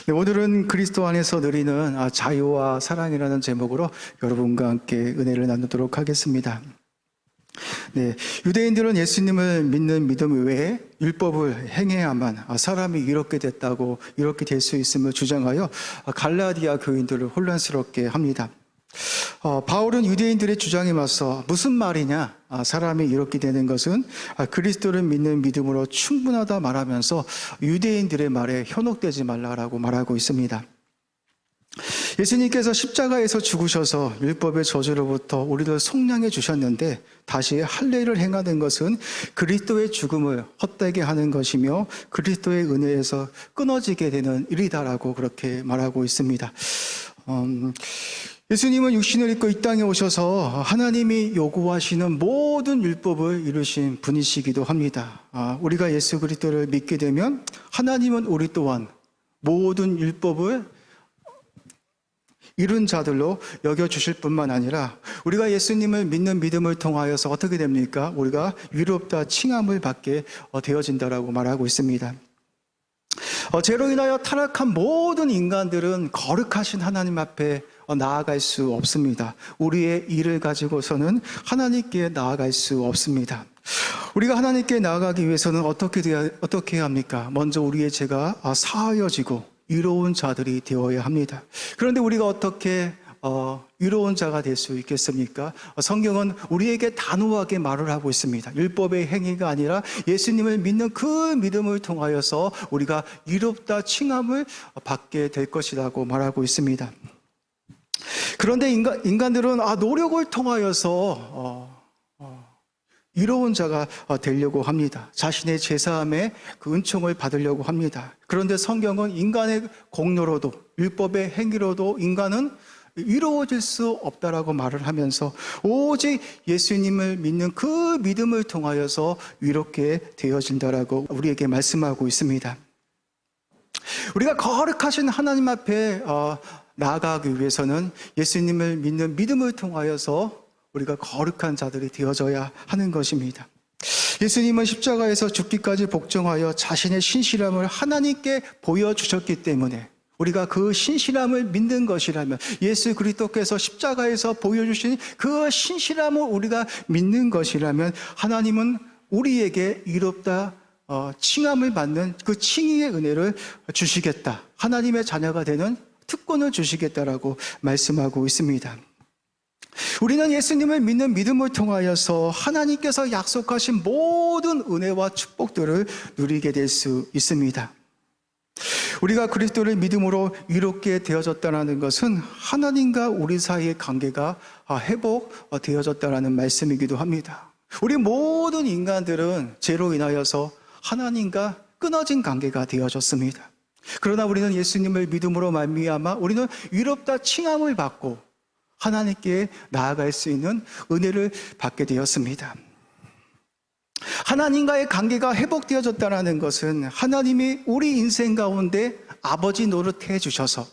네, 오늘은 그리스도 안에서 누리는 자유와 사랑이라는 제목으로 여러분과 함께 은혜를 나누도록 하겠습니다. 네, 유대인들은 예수님을 믿는 믿음 외에 율법을 행해야만 사람이 이렇게 됐다고, 이렇게 될 수 있음을 주장하여 갈라디아 교인들을 혼란스럽게 합니다. 바울은 유대인들의 주장에 맞서 무슨 말이냐, 사람이 이렇게 되는 것은 그리스도를 믿는 믿음으로 충분하다 말하면서 유대인들의 말에 현혹되지 말라라고 말하고 있습니다. 예수님께서 십자가에서 죽으셔서 율법의 저주로부터 우리를 속량해 주셨는데 다시 할례를 행하는 것은 그리스도의 죽음을 헛되게 하는 것이며 그리스도의 은혜에서 끊어지게 되는 일이다라고 그렇게 말하고 있습니다. 예수님은 육신을 입고 이 땅에 오셔서 하나님이 요구하시는 모든 율법을 이루신 분이시기도 합니다. 우리가 예수 그리스도를 믿게 되면 하나님은 우리 또한 모든 율법을 이룬 자들로 여겨주실 뿐만 아니라 우리가 예수님을 믿는 믿음을 통하여서 어떻게 됩니까? 우리가 위롭다 칭함을 받게 되어진다라고 말하고 있습니다. 죄로 인하여 타락한 모든 인간들은 거룩하신 하나님 앞에 나아갈 수 없습니다. 우리의 일을 가지고서는 하나님께 나아갈 수 없습니다. 우리가 하나님께 나아가기 위해서는 어떻게 해야 합니까? 먼저 우리의 죄가 사하여지고 의로운 자들이 되어야 합니다. 그런데 우리가 어떻게 의로운 자가 될 수 있겠습니까? 성경은 우리에게 단호하게 말을 하고 있습니다. 율법의 행위가 아니라 예수님을 믿는 그 믿음을 통하여서 우리가 의롭다 칭함을 받게 될 것이라고 말하고 있습니다. 그런데 인간들은 노력을 통하여서 의로운 자가 되려고 합니다. 자신의 제사함에 그 은총을 받으려고 합니다. 그런데 성경은 인간의 공로로도 율법의 행위로도 인간은 의로워질 수 없다라고 말을 하면서 오직 예수님을 믿는 그 믿음을 통하여서 의롭게 되어진다라고 우리에게 말씀하고 있습니다. 우리가 거룩하신 하나님 앞에 나아가기 위해서는 예수님을 믿는 믿음을 통하여서 우리가 거룩한 자들이 되어져야 하는 것입니다. 예수님은 십자가에서 죽기까지 복종하여 자신의 신실함을 하나님께 보여주셨기 때문에 우리가 그 신실함을 믿는 것이라면, 예수 그리스도께서 십자가에서 보여주신 그 신실함을 우리가 믿는 것이라면 하나님은 우리에게 의롭다 칭함을 받는 그 칭의의 은혜를 주시겠다, 하나님의 자녀가 되는 특권을 주시겠다라고 말씀하고 있습니다. 우리는 예수님을 믿는 믿음을 통하여서 하나님께서 약속하신 모든 은혜와 축복들을 누리게 될 수 있습니다. 우리가 그리스도를 믿음으로 의롭게 되어졌다는 것은 하나님과 우리 사이의 관계가 회복되어졌다는 말씀이기도 합니다. 우리 모든 인간들은 죄로 인하여서 하나님과 끊어진 관계가 되어졌습니다. 그러나 우리는 예수님을 믿음으로 말미암아 우리는 의롭다 칭함을 받고 하나님께 나아갈 수 있는 은혜를 받게 되었습니다. 하나님과의 관계가 회복되어졌다는 것은 하나님이 우리 인생 가운데 아버지 노릇해 주셔서,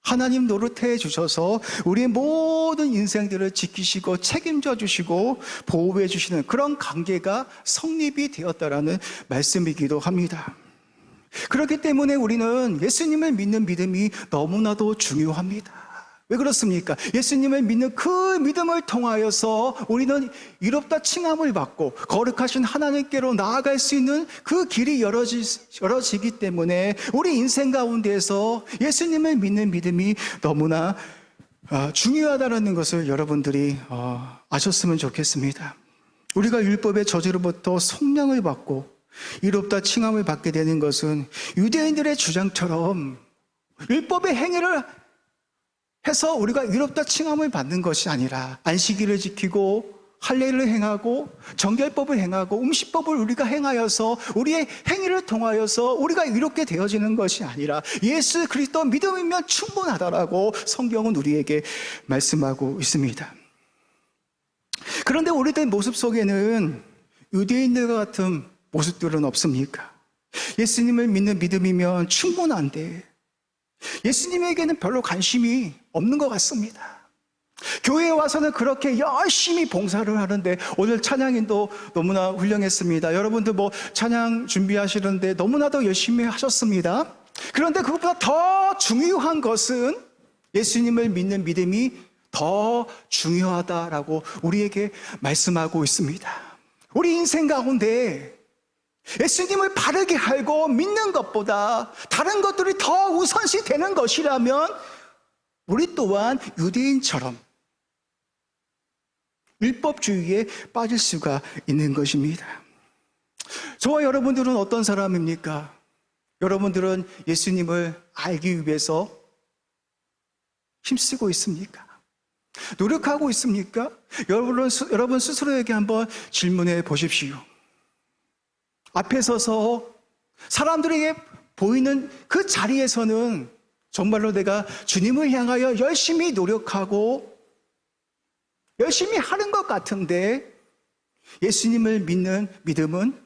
하나님 노릇해 주셔서 우리의 모든 인생들을 지키시고 책임져 주시고 보호해 주시는 그런 관계가 성립이 되었다라는 말씀이기도 합니다. 그렇기 때문에 우리는 예수님을 믿는 믿음이 너무나도 중요합니다. 왜 그렇습니까? 예수님을 믿는 그 믿음을 통하여서 우리는 의롭다 칭함을 받고 거룩하신 하나님께로 나아갈 수 있는 그 길이 열어지기 때문에 우리 인생 가운데에서 예수님을 믿는 믿음이 너무나 중요하다는 것을 여러분들이 아셨으면 좋겠습니다. 우리가 율법의 저주로부터 속량을 받고 의롭다 칭함을 받게 되는 것은 유대인들의 주장처럼 율법의 행위를 해서 우리가 의롭다 칭함을 받는 것이 아니라 안식일을 지키고 할례를 행하고 정결법을 행하고 음식법을 우리가 행하여서 우리의 행위를 통하여서 우리가 의롭게 되어지는 것이 아니라 예수 그리스도 믿음이면 충분하다라고 성경은 우리에게 말씀하고 있습니다. 그런데 우리들 모습 속에는 유대인들과 같은 모습들은 없습니까? 예수님을 믿는 믿음이면 충분한데 예수님에게는 별로 관심이 없는 것 같습니다. 교회에 와서는 그렇게 열심히 봉사를 하는데 오늘 찬양인도 너무나 훌륭했습니다. 여러분들 찬양 준비하시는데 너무나도 열심히 하셨습니다. 그런데 그것보다 더 중요한 것은 예수님을 믿는 믿음이 더 중요하다라고 우리에게 말씀하고 있습니다. 우리 인생 가운데 예수님을 바르게 알고 믿는 것보다 다른 것들이 더 우선시 되는 것이라면 우리 또한 유대인처럼 율법주의에 빠질 수가 있는 것입니다. 저와 여러분들은 어떤 사람입니까? 여러분들은 예수님을 알기 위해서 힘쓰고 있습니까? 노력하고 있습니까? 여러분 스스로에게 한번 질문해 보십시오. 앞에 서서 사람들에게 보이는 그 자리에서는 정말로 내가 주님을 향하여 열심히 노력하고 열심히 하는 것 같은데 예수님을 믿는 믿음은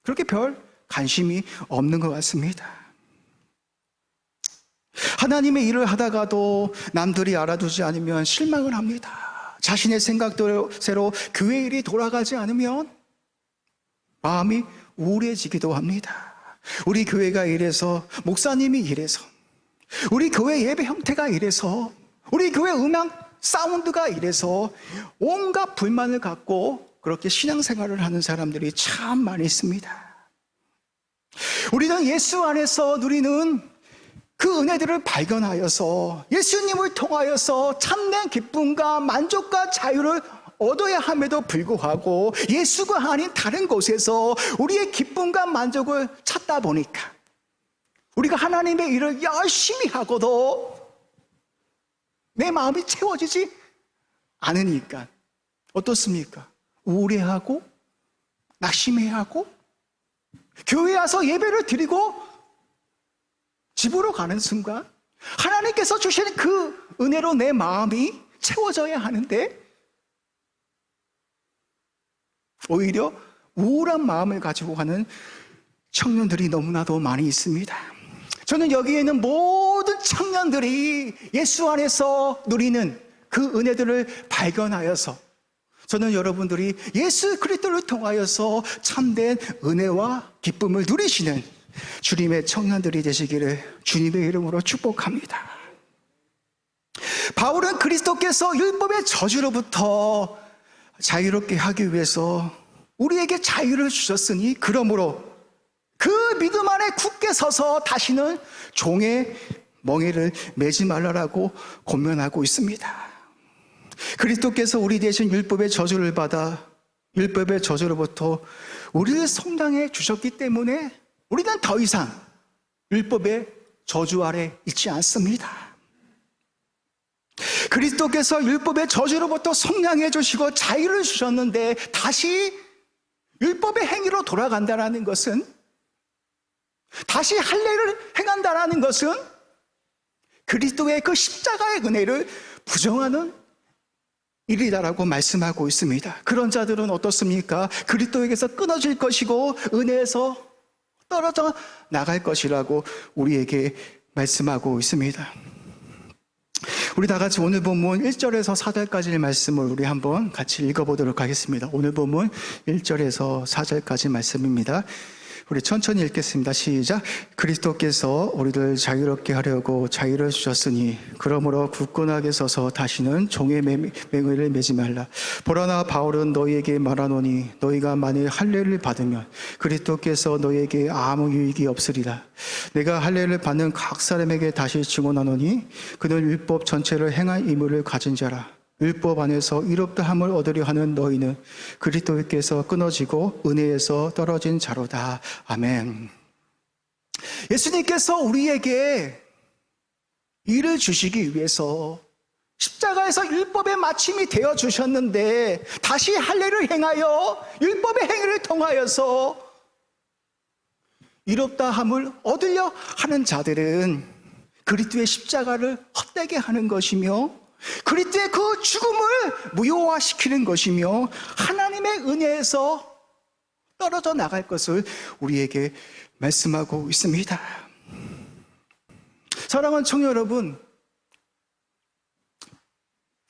그렇게 별 관심이 없는 것 같습니다. 하나님의 일을 하다가도 남들이 알아두지 않으면 실망을 합니다. 자신의 생각대로 교회 일이 돌아가지 않으면 마음이 우울해지기도 합니다. 우리 교회가 이래서, 목사님이 이래서, 우리 교회 예배 형태가 이래서, 우리 교회 음악 사운드가 이래서 온갖 불만을 갖고 그렇게 신앙생활을 하는 사람들이 참 많이 있습니다. 우리는 예수 안에서 누리는 그 은혜들을 발견하여서 예수님을 통하여서 참된 기쁨과 만족과 자유를 얻어야 함에도 불구하고 예수가 아닌 다른 곳에서 우리의 기쁨과 만족을 찾다 보니까 우리가 하나님의 일을 열심히 하고도 내 마음이 채워지지 않으니까 어떻습니까? 우울해하고 낙심해하고 교회에 와서 예배를 드리고 집으로 가는 순간 하나님께서 주시는 그 은혜로 내 마음이 채워져야 하는데 오히려 우울한 마음을 가지고 가는 청년들이 너무나도 많이 있습니다. 저는 여기에 있는 모든 청년들이 예수 안에서 누리는 그 은혜들을 발견하여서 저는 여러분들이 예수 그리스도를 통하여서 참된 은혜와 기쁨을 누리시는 주님의 청년들이 되시기를 주님의 이름으로 축복합니다. 바울은 그리스도께서 율법의 저주로부터 자유롭게 하기 위해서 우리에게 자유를 주셨으니 그러므로 그 믿음 안에 굳게 서서 다시는 종의 멍에를 매지 말라라고 권면하고 있습니다. 그리스도께서 우리 대신 율법의 저주를 받아 율법의 저주로부터 우리를 성당해 주셨기 때문에 우리는 더 이상 율법의 저주 아래 있지 않습니다. 그리스도께서 율법의 저주로부터 성량해 주시고 자유를 주셨는데 다시 율법의 행위로 돌아간다는 것은, 다시 할례를 행한다는 것은 그리스도의 그 십자가의 은혜를 부정하는 일이다라고 말씀하고 있습니다. 그런 자들은 어떻습니까? 그리스도에게서 끊어질 것이고 은혜에서 떨어져 나갈 것이라고 우리에게 말씀하고 있습니다. 우리 다 같이 오늘 본문 1절에서 4절까지의 말씀을 우리 한번 같이 읽어보도록 하겠습니다. 오늘 본문 1절에서 4절까지 말씀입니다. 우리 천천히 읽겠습니다. 시작. 그리스도께서 우리를 자유롭게 하려고 자유를 주셨으니 그러므로 굳건하게 서서 다시는 종의 맹의를 매지 말라. 보라, 나 바울은 너희에게 말하노니 너희가 만일 할례를 받으면 그리스도께서 너희에게 아무 유익이 없으리라. 내가 할례를 받는 각 사람에게 다시 증언하노니 그는 율법 전체를 행할 의무를 가진 자라. 율법 안에서 이롭다함을 얻으려 하는 너희는 그리스도께서 끊어지고 은혜에서 떨어진 자로다. 아멘. 예수님께서 우리에게 일을 주시기 위해서 십자가에서 율법의 마침이 되어 주셨는데 다시 할례를 행하여 율법의 행위를 통하여서 이롭다함을 얻으려 하는 자들은 그리스도의 십자가를 헛되게 하는 것이며 그리스도의 그 죽음을 무효화시키는 것이며 하나님의 은혜에서 떨어져 나갈 것을 우리에게 말씀하고 있습니다. 사랑하는 청년 여러분,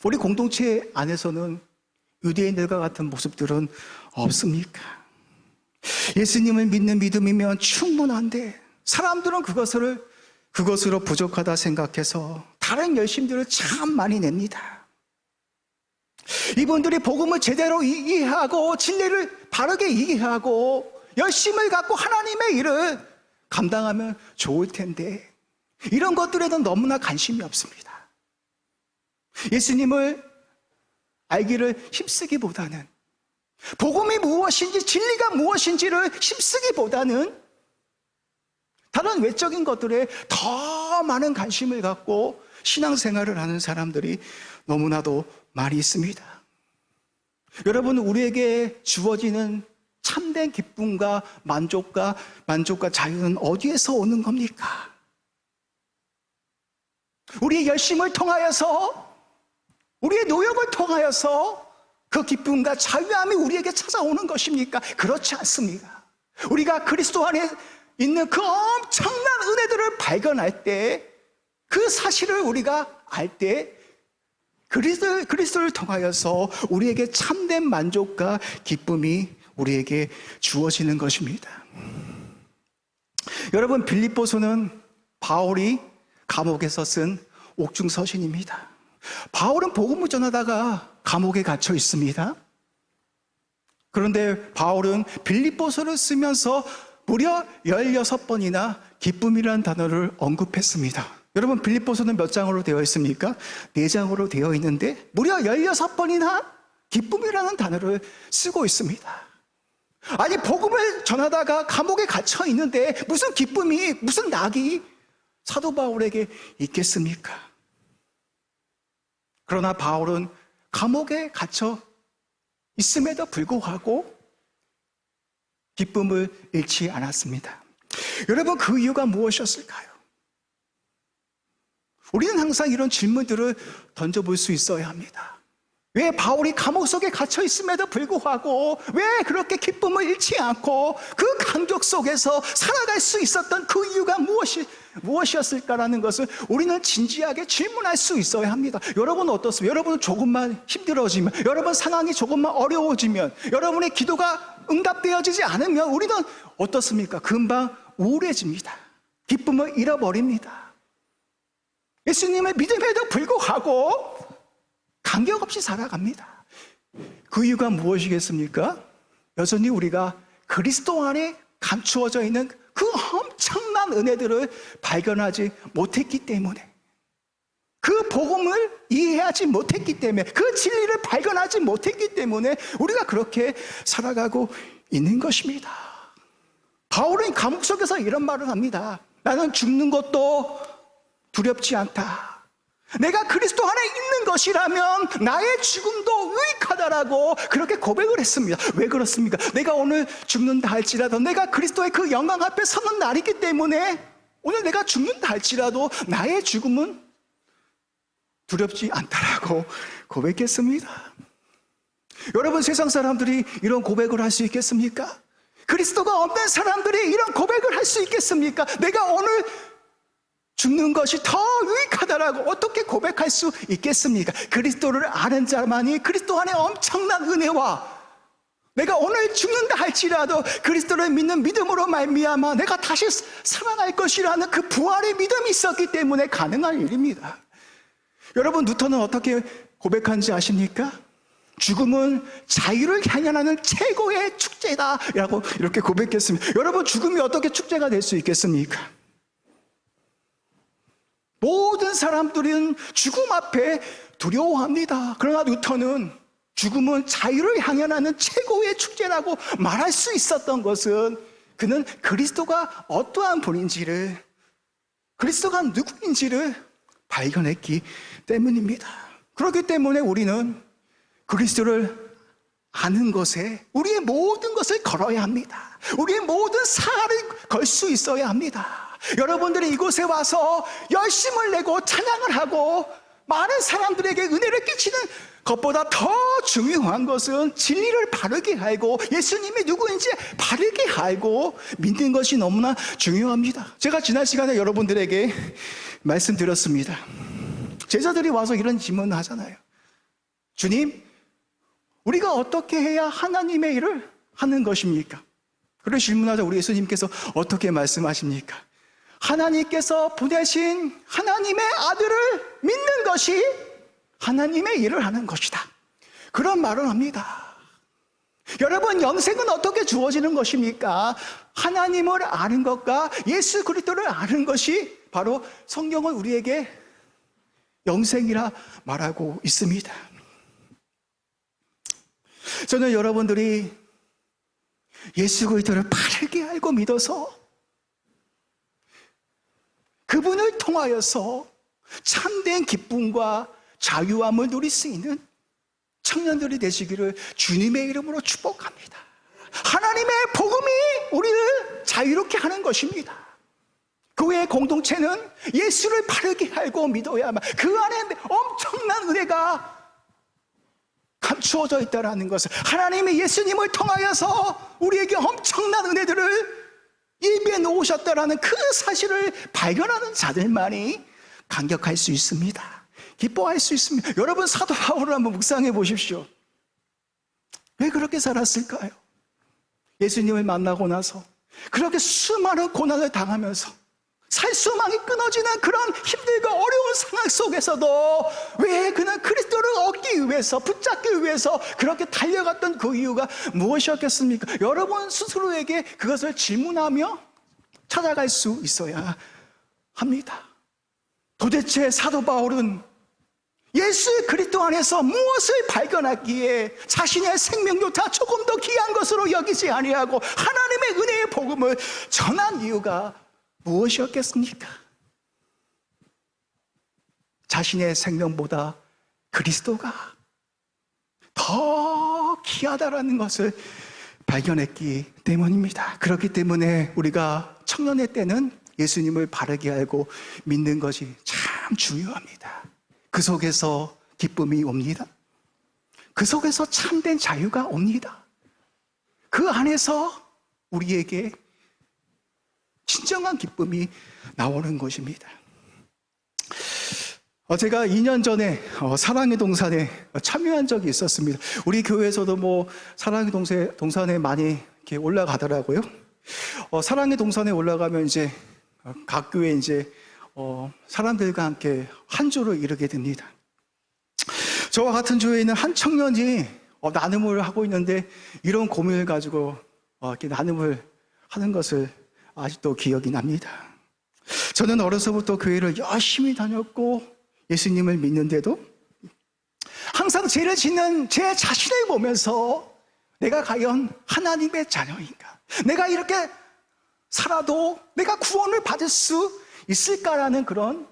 우리 공동체 안에서는 유대인들과 같은 모습들은 없습니까? 예수님을 믿는 믿음이면 충분한데 사람들은 그것으로 부족하다 생각해서 다른 열심들을 참 많이 냅니다. 이분들이 복음을 제대로 이해하고 진리를 바르게 이해하고 열심을 갖고 하나님의 일을 감당하면 좋을 텐데 이런 것들에는 너무나 관심이 없습니다. 예수님을 알기를 힘쓰기보다는 복음이 무엇인지 진리가 무엇인지를 힘쓰기보다는 다른 외적인 것들에 더 많은 관심을 갖고 신앙생활을 하는 사람들이 너무나도 많이 있습니다. 여러분, 우리에게 주어지는 참된 기쁨과 만족과 자유는 어디에서 오는 겁니까? 우리의 열심을 통하여서, 우리의 노력을 통하여서 그 기쁨과 자유함이 우리에게 찾아오는 것입니까? 그렇지 않습니다. 우리가 그리스도 안에 있는 그 엄청난 은혜들을 발견할 때, 그 사실을 우리가 알 때 그리스도를 통하여서 우리에게 참된 만족과 기쁨이 우리에게 주어지는 것입니다. 여러분, 빌립보서는 바울이 감옥에서 쓴 옥중서신입니다. 바울은 복음을 전하다가 감옥에 갇혀 있습니다. 그런데 바울은 빌립보서를 쓰면서 무려 16번이나 기쁨이라는 단어를 언급했습니다. 여러분, 빌립보서는 몇 장으로 되어 있습니까? 4장으로 되어 있는데 무려 16번이나 기쁨이라는 단어를 쓰고 있습니다. 아니, 복음을 전하다가 감옥에 갇혀 있는데 무슨 기쁨이, 무슨 낙이 사도 바울에게 있겠습니까? 그러나 바울은 감옥에 갇혀 있음에도 불구하고 기쁨을 잃지 않았습니다. 여러분, 그 이유가 무엇이었을까요? 우리는 항상 이런 질문들을 던져볼 수 있어야 합니다. 왜 바울이 감옥 속에 갇혀 있음에도 불구하고 왜 그렇게 기쁨을 잃지 않고 그 감격 속에서 살아갈 수 있었던 그 이유가 무엇이었을까라는 것을 우리는 진지하게 질문할 수 있어야 합니다. 여러분은 어떻습니까? 여러분은 조금만 힘들어지면, 여러분 상황이 조금만 어려워지면, 여러분의 기도가 응답되어지지 않으면 우리는 어떻습니까? 금방 우울해집니다. 기쁨을 잃어버립니다. 예수님의 믿음에도 불구하고 간격 없이 살아갑니다. 그 이유가 무엇이겠습니까? 여전히 우리가 그리스도 안에 감추어져 있는 그 엄청난 은혜들을 발견하지 못했기 때문에, 그 복음을 이해하지 못했기 때문에, 그 진리를 발견하지 못했기 때문에 우리가 그렇게 살아가고 있는 것입니다. 바울은 감옥 속에서 이런 말을 합니다. 나는 죽는 것도 두렵지 않다. 내가 그리스도 안에 있는 것이라면 나의 죽음도 유익하다라고 그렇게 고백을 했습니다. 왜 그렇습니까? 내가 오늘 죽는다 할지라도 내가 그리스도의 그 영광 앞에 서는 날이기 때문에 오늘 내가 죽는다 할지라도 나의 죽음은 두렵지 않다라고 고백했습니다. 여러분, 세상 사람들이 이런 고백을 할 수 있겠습니까? 그리스도가 없는 사람들이 이런 고백을 할 수 있겠습니까? 내가 오늘 죽는 것이 더 유익하다라고 어떻게 고백할 수 있겠습니까? 그리스도를 아는 자만이 그리스도 안에 엄청난 은혜와 내가 오늘 죽는다 할지라도 그리스도를 믿는 믿음으로 말미암아 내가 다시 살아날 것이라는 그 부활의 믿음이 있었기 때문에 가능한 일입니다. 여러분, 누턴은 어떻게 고백한지 아십니까? 죽음은 자유를 향하는 최고의 축제다라고 이렇게 고백했습니다. 여러분, 죽음이 어떻게 축제가 될 수 있겠습니까? 모든 사람들은 죽음 앞에 두려워합니다. 그러나 뉴턴은 죽음은 자유를 향하는 최고의 축제라고 말할 수 있었던 것은 그는 그리스도가 어떠한 분인지를, 그리스도가 누구인지를 발견했기 때문입니다. 그렇기 때문에 우리는 그리스도를 아는 것에 우리의 모든 것을 걸어야 합니다. 우리의 모든 사활을 걸 수 있어야 합니다. 여러분들이 이곳에 와서 열심을 내고 찬양을 하고 많은 사람들에게 은혜를 끼치는 것보다 더 중요한 것은 진리를 바르게 알고 예수님이 누구인지 바르게 알고 믿는 것이 너무나 중요합니다. 제가 지난 시간에 여러분들에게 말씀드렸습니다. 제자들이 와서 이런 질문을 하잖아요. 주님, 우리가 어떻게 해야 하나님의 일을 하는 것입니까? 그런 질문하자 우리 예수님께서 어떻게 말씀하십니까? 하나님께서 보내신 하나님의 아들을 믿는 것이 하나님의 일을 하는 것이다. 그런 말을 합니다. 여러분, 영생은 어떻게 주어지는 것입니까? 하나님을 아는 것과 예수 그리스도를 아는 것이 바로 성경은 우리에게 영생이라 말하고 있습니다. 저는 여러분들이 예수 그리스도를 바르게 알고 믿어서 그분을 통하여서 참된 기쁨과 자유함을 누릴 수 있는 청년들이 되시기를 주님의 이름으로 축복합니다. 하나님의 복음이 우리를 자유롭게 하는 것입니다. 교회의 공동체는 예수를 바르게 알고 믿어야만 그 안에 엄청난 은혜가 감추어져 있다는 것을, 하나님의 예수님을 통하여서 우리에게 엄청난 은혜들을 예비해 놓으셨다는 그 사실을 발견하는 자들만이 감격할 수 있습니다. 기뻐할 수 있습니다. 여러분, 사도 바울을 한번 묵상해 보십시오. 왜 그렇게 살았을까요? 예수님을 만나고 나서 그렇게 수많은 고난을 당하면서 살수망이 끊어지는 그런 힘들고 어려운 상황 속에서도 왜 그는 그리스도를 얻기 위해서, 붙잡기 위해서 그렇게 달려갔던 그 이유가 무엇이었겠습니까? 여러분 스스로에게 그것을 질문하며 찾아갈 수 있어야 합니다. 도대체 사도 바울은 예수 그리스도 안에서 무엇을 발견하기에 자신의 생명조차 조금 더 귀한 것으로 여기지 아니하고 하나님의 은혜의 복음을 전한 이유가 무엇이었겠습니까? 자신의 생명보다 그리스도가 더 귀하다라는 것을 발견했기 때문입니다. 그렇기 때문에 우리가 청년의 때는 예수님을 바르게 알고 믿는 것이 참 중요합니다. 그 속에서 기쁨이 옵니다. 그 속에서 참된 자유가 옵니다. 그 안에서 우리에게 진정한 기쁨이 나오는 것입니다. 제가 2년 전에 사랑의 동산에 참여한 적이 있었습니다. 우리 교회에서도 사랑의 동산에 많이 이렇게 올라가더라고요. 사랑의 동산에 올라가면 이제 각 교회 이제 사람들과 함께 한 조로 이르게 됩니다. 저와 같은 조에 있는 한 청년이 나눔을 하고 있는데 이런 고민을 가지고 이렇게 나눔을 하는 것을 아직도 기억이 납니다. 저는 어려서부터 교회를 열심히 다녔고 예수님을 믿는데도 항상 죄를 짓는 제 자신을 보면서 내가 과연 하나님의 자녀인가? 내가 이렇게 살아도 내가 구원을 받을 수 있을까라는 그런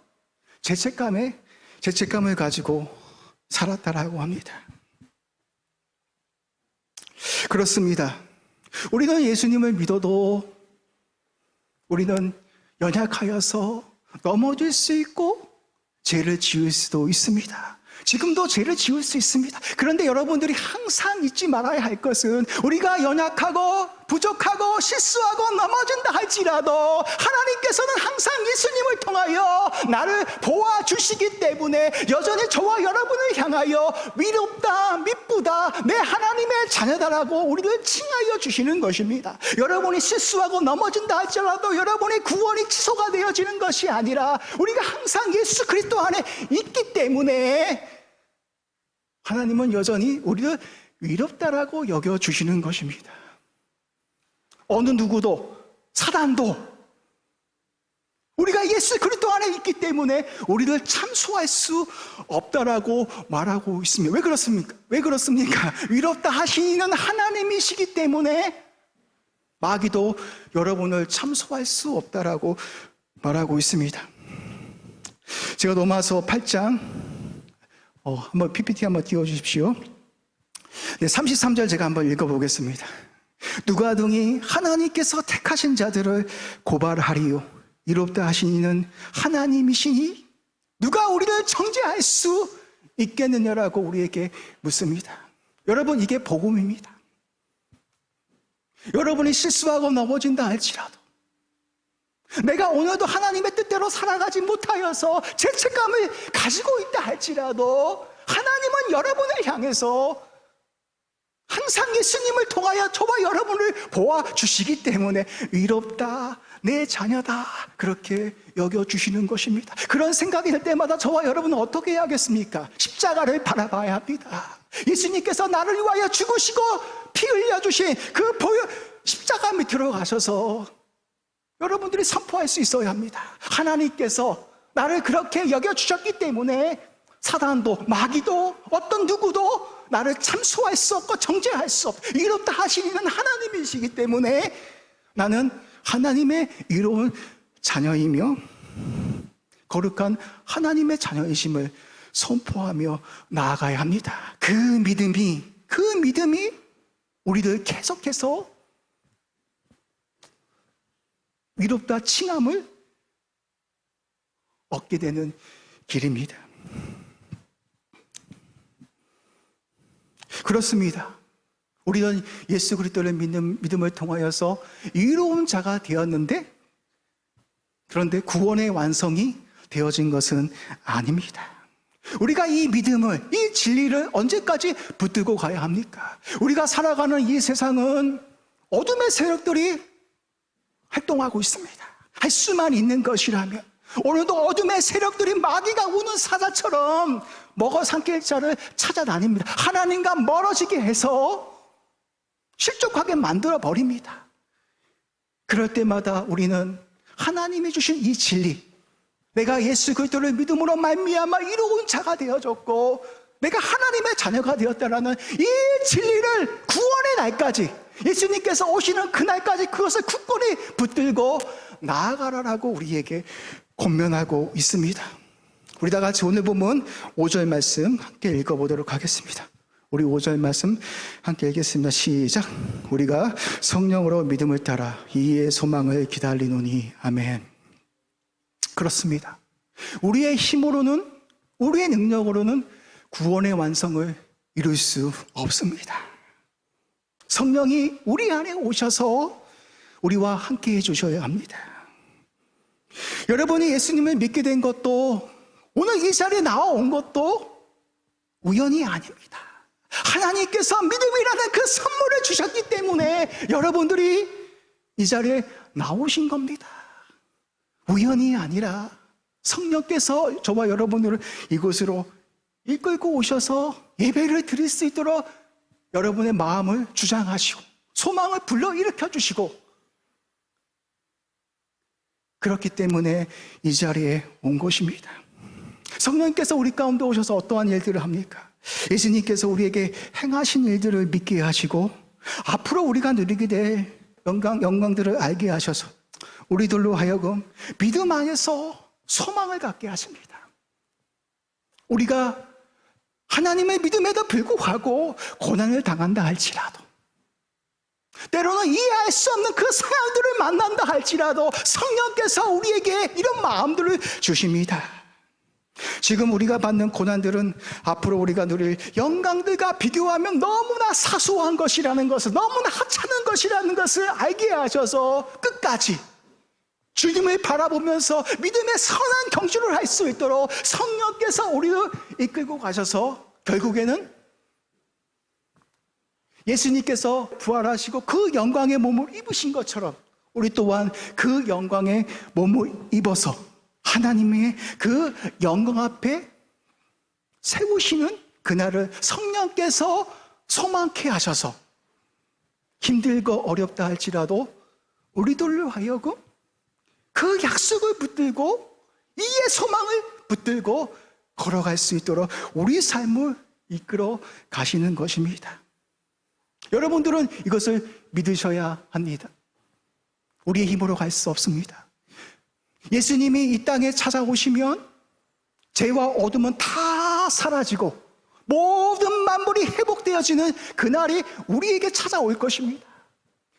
죄책감을 가지고 살았다라고 합니다. 그렇습니다. 우리는 예수님을 믿어도 우리는 연약하여서 넘어질 수 있고 죄를 지을 수도 있습니다. 지금도 죄를 지을 수 있습니다. 그런데 여러분들이 항상 잊지 말아야 할 것은 우리가 연약하고 부족하고 실수하고 넘어진다 할지라도 하나님께서는 항상 예수님을 통하여 나를 보아주시기 때문에 여전히 저와 여러분을 향하여 위롭다, 미쁘다, 내 하나님의 자녀다라고 우리를 칭하여 주시는 것입니다. 여러분이 실수하고 넘어진다 할지라도 여러분의 구원이 취소가 되어지는 것이 아니라 우리가 항상 예수 그리스도 안에 있기 때문에 하나님은 여전히 우리를 위롭다라고 여겨주시는 것입니다. 어느 누구도, 사단도 우리가 예수 그리스도 안에 있기 때문에 우리를 참소할 수 없다라고 말하고 있습니다. 왜 그렇습니까? 왜 그렇습니까? 위롭다 하시는 하나님이시기 때문에 마귀도 여러분을 참소할 수 없다라고 말하고 있습니다. 제가 로마서 8장 한번 PPT 한번 띄워주십시오. 네, 33절 제가 한번 읽어보겠습니다. 누가 등이 하나님께서 택하신 자들을 고발하리요 이롭다 하신 이는 하나님이시니 누가 우리를 정죄할 수 있겠느냐라고 우리에게 묻습니다. 여러분, 이게 복음입니다. 여러분이 실수하고 넘어진다 할지라도 내가 오늘도 하나님의 뜻대로 살아가지 못하여서 죄책감을 가지고 있다 할지라도 하나님은 여러분을 향해서 항상 예수님을 통하여 저와 여러분을 보아주시기 때문에 위롭다, 내 자녀다 그렇게 여겨주시는 것입니다. 그런 생각이 들 때마다 저와 여러분은 어떻게 해야겠습니까? 십자가를 바라봐야 합니다. 예수님께서 나를 위하여 죽으시고 피 흘려주신 그 십자가 밑으로 가셔서 여러분들이 선포할 수 있어야 합니다. 하나님께서 나를 그렇게 여겨주셨기 때문에 사단도 마귀도 어떤 누구도 나를 참소할 수 없고 정죄할 수 없고 이롭다 하시는 하나님이시기 때문에 나는 하나님의 이로운 자녀이며 거룩한 하나님의 자녀이심을 선포하며 나아가야 합니다. 그 믿음이 우리들 계속해서 위롭다 칭함을 얻게 되는 길입니다. 그렇습니다. 우리는 예수 그리스도를 믿는 믿음을 통하여서 의로운 자가 되었는데 그런데 구원의 완성이 되어진 것은 아닙니다. 우리가 이 믿음을, 이 진리를 언제까지 붙들고 가야 합니까? 우리가 살아가는 이 세상은 어둠의 세력들이 활동하고 있습니다. 할 수만 있는 것이라면 오늘도 어둠의 세력들이 마귀가 우는 사자처럼 먹어 삼킬 자를 찾아다닙니다. 하나님과 멀어지게 해서 실족하게 만들어 버립니다. 그럴 때마다 우리는 하나님이 주신 이 진리, 내가 예수 그리스도를 믿음으로 말미암아 이로운 자가 되어졌고 내가 하나님의 자녀가 되었다라는 이 진리를 구원의 날까지, 예수님께서 오시는 그날까지 그것을 굳건히 붙들고 나아가라라고 우리에게 권면하고 있습니다. 우리 다 같이 오늘 본문 5절 말씀 함께 읽어보도록 하겠습니다. 우리 5절 말씀 함께 읽겠습니다. 시작. 우리가 성령으로 믿음을 따라 이의 소망을 기다리노니. 아멘. 그렇습니다. 우리의 힘으로는, 우리의 능력으로는 구원의 완성을 이룰 수 없습니다. 성령이 우리 안에 오셔서 우리와 함께 해주셔야 합니다. 여러분이 예수님을 믿게 된 것도, 오늘 이 자리에 나와온 것도 우연이 아닙니다. 하나님께서 믿음이라는 그 선물을 주셨기 때문에 여러분들이 이 자리에 나오신 겁니다. 우연이 아니라 성령께서 저와 여러분들을 이곳으로 이끌고 오셔서 예배를 드릴 수 있도록 여러분의 마음을 주장하시고 소망을 불러일으켜 주시고, 그렇기 때문에 이 자리에 온 것입니다. 성령님께서 우리 가운데 오셔서 어떠한 일들을 합니까? 예수님께서 우리에게 행하신 일들을 믿게 하시고 앞으로 우리가 누리게 될 영광들을 알게 하셔서 우리들로 하여금 믿음 안에서 소망을 갖게 하십니다. 우리가 하나님의 믿음에도 불구하고 고난을 당한다 할지라도, 때로는 이해할 수 없는 그 사람들을 만난다 할지라도 성령께서 우리에게 이런 마음들을 주십니다. 지금 우리가 받는 고난들은 앞으로 우리가 누릴 영광들과 비교하면 너무나 사소한 것이라는 것을, 너무나 하찮은 것이라는 것을 알게 하셔서 끝까지 주님을 바라보면서 믿음의 선한 경주를 할 수 있도록 성령께서 우리를 이끌고 가셔서 결국에는 예수님께서 부활하시고 그 영광의 몸을 입으신 것처럼 우리 또한 그 영광의 몸을 입어서 하나님의 그 영광 앞에 세우시는 그날을 성령께서 소망케 하셔서 힘들고 어렵다 할지라도 우리들로 하여금 그 약속을 붙들고 이의 소망을 붙들고 걸어갈 수 있도록 우리 삶을 이끌어 가시는 것입니다. 여러분들은 이것을 믿으셔야 합니다. 우리의 힘으로 갈 수 없습니다. 예수님이 이 땅에 찾아오시면 죄와 어둠은 다 사라지고 모든 만물이 회복되어지는 그날이 우리에게 찾아올 것입니다.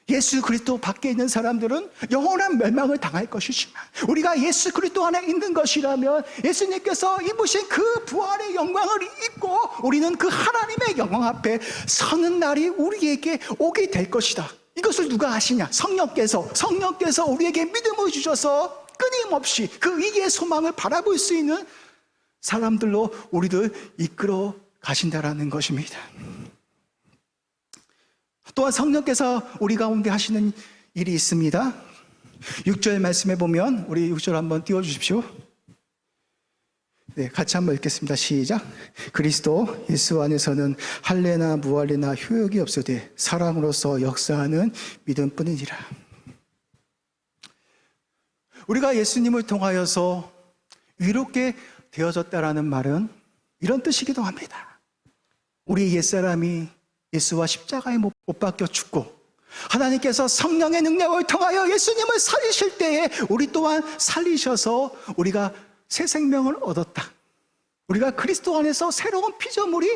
예수 그리스도 밖에 있는 사람들은 영원한 멸망을 당할 것이지만 우리가 예수 그리스도 안에 있는 것이라면 예수님께서 입으신 그 부활의 영광을 입고 우리는 그 하나님의 영광 앞에 서는 날이 우리에게 오게 될 것이다. 이것을 누가 아시냐? 성령께서 우리에게 믿음을 주셔서 끊임없이 그 이의 소망을 바라볼 수 있는 사람들로 우리를 이끌어 가신다라는 것입니다. 또한 성령께서 우리 가운데 하시는 일이 있습니다. 6절 말씀해 보면 우리 6절 한번 띄워주십시오. 네, 같이 한번 읽겠습니다. 시작. 그리스도 예수 안에서는 할례나 무할례나 효력이 없으되 사랑으로서 역사하는 믿음뿐이니라. 우리가 예수님을 통하여서 위롭게 되어졌다라는 말은 이런 뜻이기도 합니다. 우리 옛사람이 예수와 십자가에 못 박혀 죽고 하나님께서 성령의 능력을 통하여 예수님을 살리실 때에 우리 또한 살리셔서 우리가 새 생명을 얻었다. 우리가 그리스도 안에서 새로운 피조물이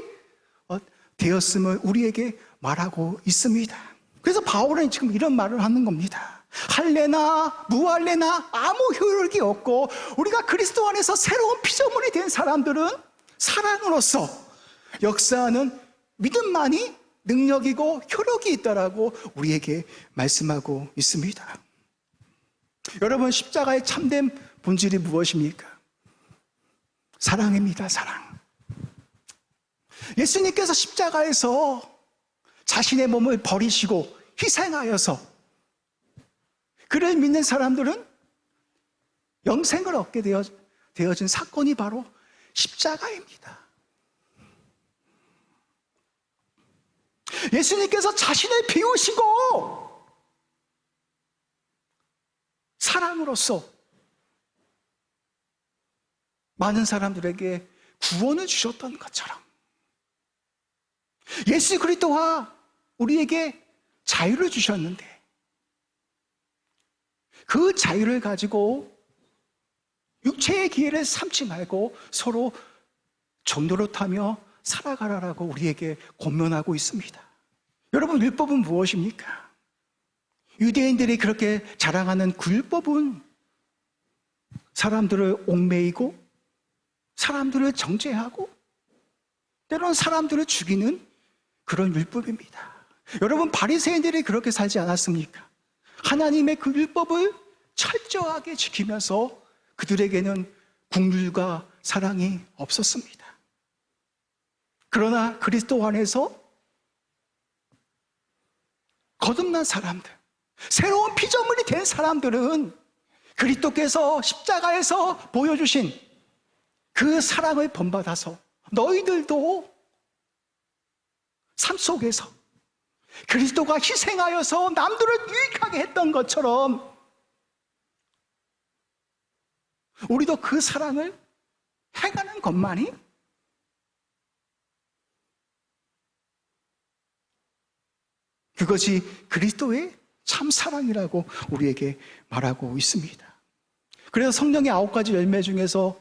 되었음을 우리에게 말하고 있습니다. 그래서 바울은 지금 이런 말을 하는 겁니다. 할례나 무할례나 아무 효력이 없고 우리가 그리스도 안에서 새로운 피조물이 된 사람들은 사랑으로서 역사하는 믿음만이 능력이고 효력이 있다라고 우리에게 말씀하고 있습니다. 여러분, 십자가의 참된 본질이 무엇입니까? 사랑입니다. 사랑. 예수님께서 십자가에서 자신의 몸을 버리시고 희생하여서 그를 믿는 사람들은 영생을 얻게 되어진 사건이 바로 십자가입니다. 예수님께서 자신을 비우시고 사랑으로서 많은 사람들에게 구원을 주셨던 것처럼 예수 그리스도와 우리에게 자유를 주셨는데 그 자유를 가지고 육체의 기회를 삼지 말고 서로 정노릇하며 살아가라라고 우리에게 권면하고 있습니다. 여러분, 율법은 무엇입니까? 유대인들이 그렇게 자랑하는 그 율법은 사람들을 옥매이고 사람들을 정죄하고 때로는 사람들을 죽이는 그런 율법입니다. 여러분, 바리새인들이 그렇게 살지 않았습니까? 하나님의 그 율법을 철저하게 지키면서 그들에게는 긍휼과 사랑이 없었습니다. 그러나 그리스도 안에서 거듭난 사람들, 새로운 피조물이 된 사람들은 그리스도께서 십자가에서 보여주신 그 사랑을 본받아서 너희들도 삶 속에서 그리스도가 희생하여서 남들을 유익하게 했던 것처럼 우리도 그 사랑을 행하는 것만이 그것이 그리스도의 참 사랑이라고 우리에게 말하고 있습니다. 그래서 성령의 9가지 열매 중에서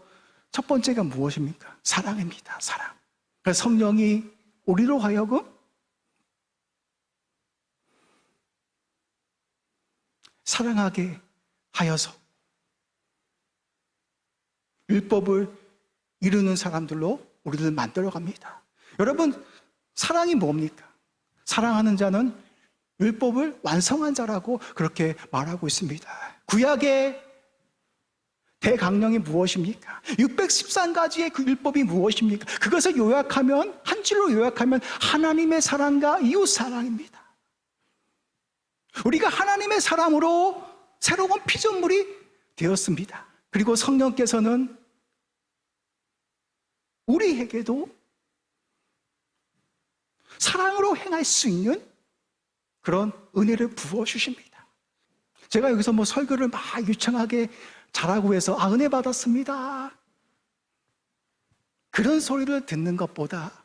첫 번째가 무엇입니까? 사랑입니다. 사랑. 그래서 성령이 우리로 하여금 사랑하게 하여서 율법을 이루는 사람들로 우리를 만들어갑니다. 여러분, 사랑이 뭡니까? 사랑하는 자는 율법을 완성한 자라고 그렇게 말하고 있습니다. 구약의 대강령이 무엇입니까? 613가지의 그 율법이 무엇입니까? 그것을 요약하면, 한 줄로 요약하면 하나님의 사랑과 이웃 사랑입니다. 우리가 하나님의 사랑으로 새로운 피조물이 되었습니다. 그리고 성령께서는 우리에게도 사랑으로 행할 수 있는 그런 은혜를 부어주십니다. 제가 여기서 설교를 막 유창하게 잘하고 해서 은혜 받았습니다, 그런 소리를 듣는 것보다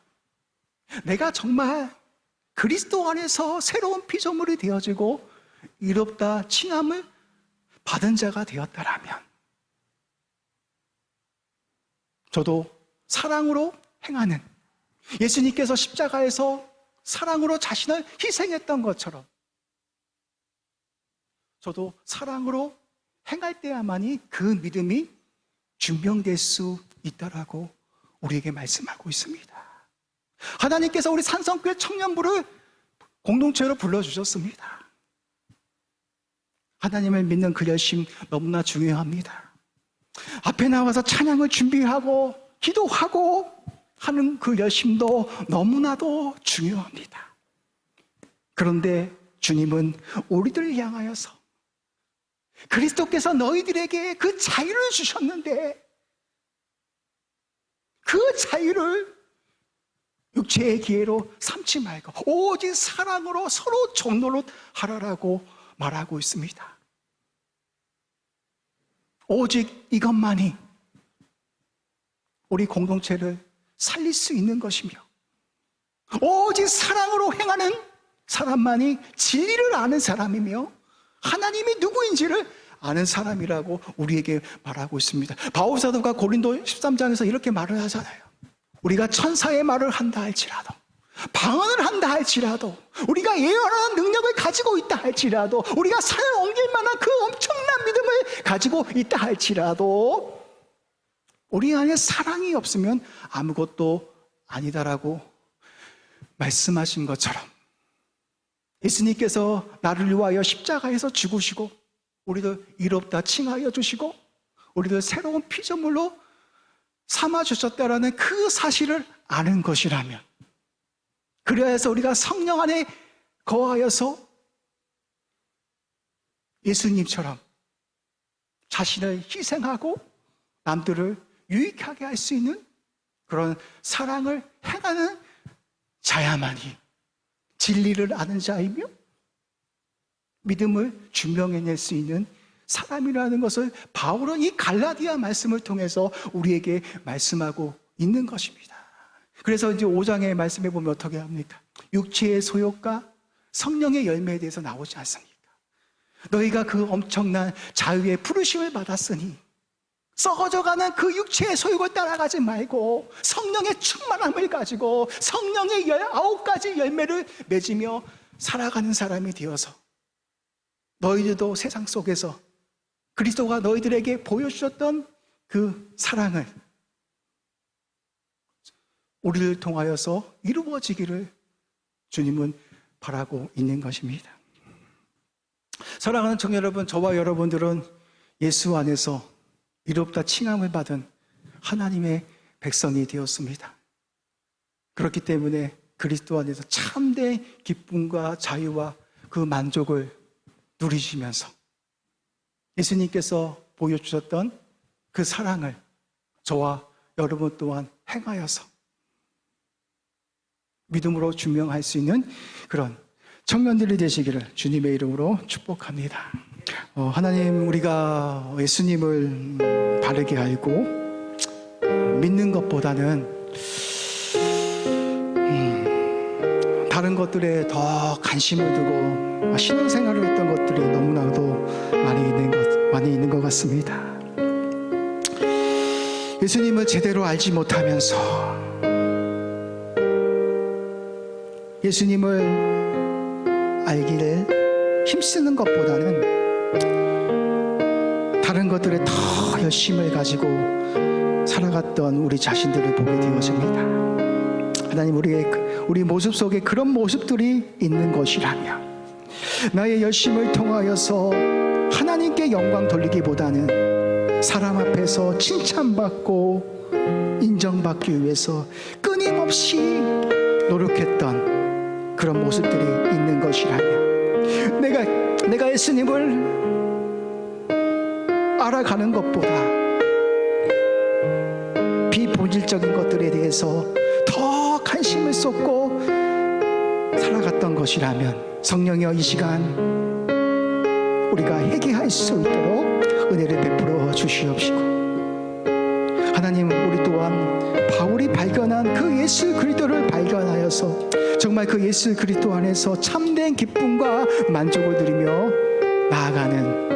내가 정말 그리스도 안에서 새로운 피조물이 되어지고 의롭다 칭함을 받은 자가 되었다라면 저도 사랑으로 행하는, 예수님께서 십자가에서 사랑으로 자신을 희생했던 것처럼 저도 사랑으로 행할 때야만이 그 믿음이 증명될 수 있다라고 우리에게 말씀하고 있습니다. 하나님께서 우리 산성교회 청년부를 공동체로 불러주셨습니다. 하나님을 믿는 그 열심 너무나 중요합니다. 앞에 나와서 찬양을 준비하고 기도하고 하는 그 열심도 너무나도 중요합니다. 그런데 주님은 우리들을 향하여서 그리스도께서 너희들에게 그 자유를 주셨는데 그 자유를 육체의 기회로 삼지 말고 오직 사랑으로 서로 종노릇 하라라고 말하고 있습니다. 오직 이것만이 우리 공동체를 살릴 수 있는 것이며 오직 사랑으로 행하는 사람만이 진리를 아는 사람이며 하나님이 누구인지를 아는 사람이라고 우리에게 말하고 있습니다. 바울 사도가 고린도 13장에서 이렇게 말을 하잖아요. 우리가 천사의 말을 한다 할지라도, 방언을 한다 할지라도, 우리가 예언하는 능력을 가지고 있다 할지라도, 우리가 산을 옮길 만한 그 엄청난 믿음을 가지고 있다 할지라도 우리 안에 사랑이 없으면 아무것도 아니다라고 말씀하신 것처럼 예수님께서 나를 위하여 십자가에서 죽으시고 우리들 이롭다 칭하여 주시고 우리들 새로운 피조물로 삼아주셨다라는 그 사실을 아는 것이라면, 그래서 우리가 성령 안에 거하여서 예수님처럼 자신을 희생하고 남들을 유익하게 할 수 있는 그런 사랑을 행하는 자야만이 진리를 아는 자이며 믿음을 증명해낼 수 있는 사람이라는 것을 바울은 이 갈라디아 말씀을 통해서 우리에게 말씀하고 있는 것입니다. 그래서 이제 5장의 말씀에 보면 어떻게 합니까? 육체의 소욕과 성령의 열매에 대해서 나오지 않습니까? 너희가 그 엄청난 자유의 부르심을 받았으니 썩어져가는 그 육체의 소욕을 따라가지 말고 성령의 충만함을 가지고 성령의 19가지 열매를 맺으며 살아가는 사람이 되어서 너희들도 세상 속에서 그리스도가 너희들에게 보여주셨던 그 사랑을 우리를 통하여서 이루어지기를 주님은 바라고 있는 것입니다. 사랑하는 청년 여러분, 저와 여러분들은 예수 안에서 이롭다 칭함을 받은 하나님의 백성이 되었습니다. 그렇기 때문에 그리스도 안에서 참된 기쁨과 자유와 그 만족을 누리시면서 예수님께서 보여주셨던 그 사랑을 저와 여러분 또한 행하여서 믿음으로 증명할 수 있는 그런 청년들이 되시기를 주님의 이름으로 축복합니다. 하나님, 우리가 예수님을 바르게 알고 믿는 것보다는 다른 것들에 더 관심을 두고 신앙생활을 했던 것들이 너무나도 많이 있는 것 같습니다. 예수님을 제대로 알지 못하면서 예수님을 알기를 힘쓰는 것보다는 다른 것들에 더 열심을 가지고 살아갔던 우리 자신들을 보게 되어집니다. 하나님, 우리 모습 속에 그런 모습들이 있는 것이라면 나의 열심을 통하여서 하나님께 영광 돌리기보다는 사람 앞에서 칭찬받고 인정받기 위해서 끊임없이 노력했던 그런 모습들이 있는 것이라면 내가 예수님을 알아가는 것보다 비본질적인 것들에 대해서 더 관심을 쏟고 살아갔던 것이라면 성령이여, 이 시간 우리가 회개할 수 있도록 은혜를 베풀어 주시옵시고, 하나님, 우리 또한 바울이 발견한 그 예수 그리스도를 발견하여서 정말 그 예수 그리스도 안에서 참된 기쁨과 만족을 누리며 나아가는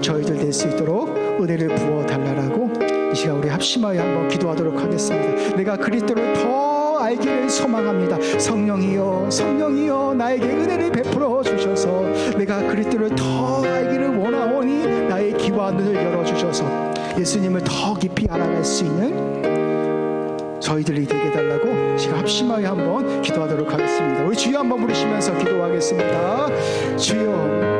저희들 될 수 있도록 은혜를 부어 달라라고 이 시간 우리 합심하여 한번 기도하도록 하겠습니다. 내가 그리스도를 더 알기를 소망합니다. 성령이여 나에게 은혜를 베풀어 주셔서 내가 그리스도를 더 알기를 원하오니 나의 귀와 눈을 열어주셔서 예수님을 더 깊이 알아갈 수 있는 저희들이 되게 달라고 지금 합심하여 한번 기도하도록 하겠습니다. 우리 주여 한번 부르시면서 기도하겠습니다. 주여,